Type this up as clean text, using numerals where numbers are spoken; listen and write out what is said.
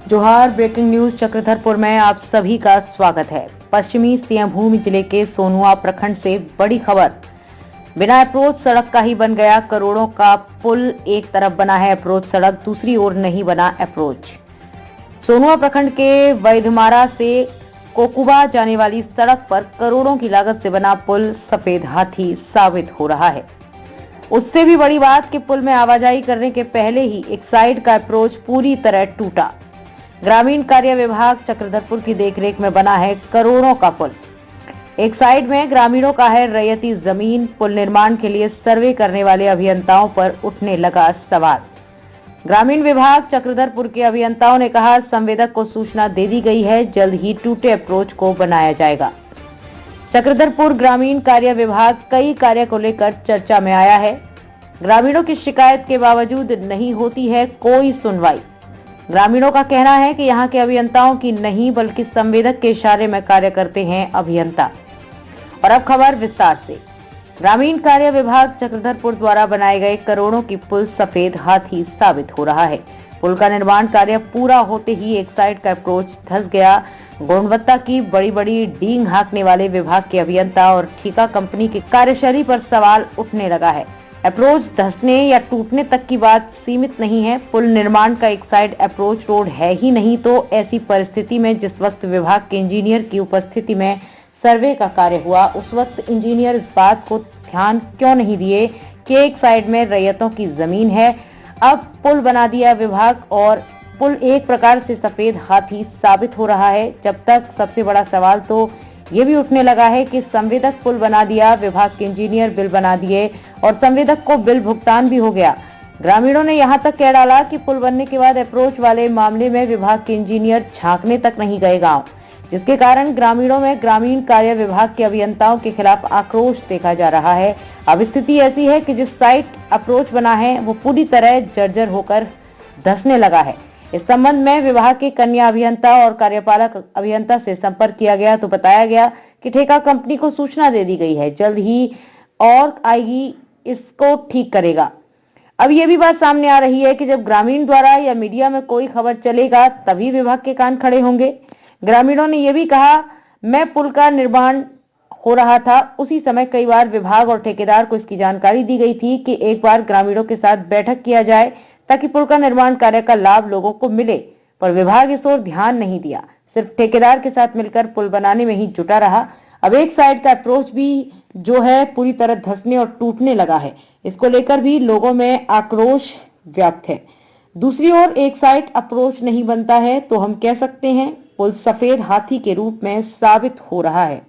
जोहार। Breaking news Chakradharpur में आप सभी का स्वागत है। पश्चिमी सिंहभूम जिले के सोनुआ प्रखंड से बड़ी खबर। बिना अप्रोच सड़क का ही बन गया करोड़ों का पुल। एक तरफ बना है अप्रोच सड़क, दूसरी ओर नहीं बना अप्रोच। सोनुआ प्रखंड के वैधमारा से कोकुबा जाने वाली सड़क पर करोड़ों की लागत से बना पुल सफेद हाथी साबित हो रहा है। उससे भी बड़ी बात कि पुल में आवाजाही करने के पहले ही एक साइड का अप्रोच पूरी तरह टूटा। ग्रामीण कार्य विभाग चक्रधरपुर की देखरेख में बना है करोड़ों का पुल। एक साइड में ग्रामीणों का है रैयती जमीन। पुल निर्माण के लिए सर्वे करने वाले अभियंताओं पर उठने लगा सवाल। ग्रामीण विभाग चक्रधरपुर के अभियंताओं ने कहा, संवेदक को सूचना दे दी गई है, जल्द ही टूटे अप्रोच को बनाया जाएगा। चक्रधरपुर ग्रामीण कार्य विभाग कई कार्य को लेकर चर्चा में आया है। ग्रामीणों की शिकायत के बावजूद नहीं होती है कोई सुनवाई। ग्रामीणों का कहना है कि यहाँ के अभियंताओं की नहीं बल्कि संवेदक के इशारे में कार्य करते हैं अभियंता। और अब खबर विस्तार से। ग्रामीण कार्य विभाग चक्रधरपुर द्वारा बनाए गए करोड़ों की पुल सफेद हाथी साबित हो रहा है। पुल का निर्माण कार्य पूरा होते ही एक साइड का अप्रोच धंस गया। गुणवत्ता की बड़ी बड़ी डींग हाँकने वाले विभाग के अभियंता और ठेका कंपनी की कार्यशैली पर सवाल उठने लगा है। अप्रोच धंसने या टूटने तक की बात सीमित नहीं है। पुल निर्माण का एक साइड अप्रोच रोड है ही नहीं, तो ऐसी परिस्थिति में जिस वक्त विभाग के इंजीनियर की उपस्थिति में सर्वे का कार्य हुआ, उस वक्त इंजीनियर इस बात को ध्यान क्यों नहीं दिए कि एक साइड में रैयतों की जमीन है। अब पुल बना दिया विभाग और पुल एक प्रकार से सफेद हाथी साबित हो रहा है। जब तक सबसे बड़ा सवाल तो ये भी उठने लगा है कि संवेदक पुल बना दिया, विभाग के इंजीनियर बिल बना दिए और संवेदक को बिल भुगतान भी हो गया। ग्रामीणों ने यहाँ तक कह डाला कि पुल बनने के बाद अप्रोच वाले मामले में विभाग के इंजीनियर झांकने तक नहीं गए गांव, जिसके कारण ग्रामीणों में ग्रामीण कार्य विभाग के अभियंताओं के खिलाफ आक्रोश देखा जा रहा है। अब स्थिति ऐसी है कि जिस साइड अप्रोच बना है वो पूरी तरह जर्जर होकर धंसने लगा है। इस संबंध में विभाग के कन्या अभियंता और कार्यपालक अभियंता से संपर्क किया गया तो बताया गया कि ठेका कंपनी को सूचना दे दी गई है, जल्द ही और आएगी, इसको ठीक करेगा। अब ये भी बात सामने आ रही है कि जब ग्रामीण द्वारा या मीडिया में कोई खबर चलेगा तभी विभाग के कान खड़े होंगे। ग्रामीणों ने यह भी कहा, मैं पुल का निर्माण हो रहा था उसी समय कई बार विभाग और ठेकेदार को इसकी जानकारी दी गई थी कि एक बार ग्रामीणों के साथ बैठक किया जाए ताकि पुल का निर्माण कार्य का लाभ लोगों को मिले, पर विभाग इस ओर ध्यान नहीं दिया, सिर्फ ठेकेदार के साथ मिलकर पुल बनाने में ही जुटा रहा। अब एक साइड का अप्रोच भी जो है पूरी तरह धंसने और टूटने लगा है। इसको लेकर भी लोगों में आक्रोश व्याप्त है। दूसरी ओर एक साइड अप्रोच नहीं बनता है तो हम कह सकते हैं पुल सफेद हाथी के रूप में साबित हो रहा है।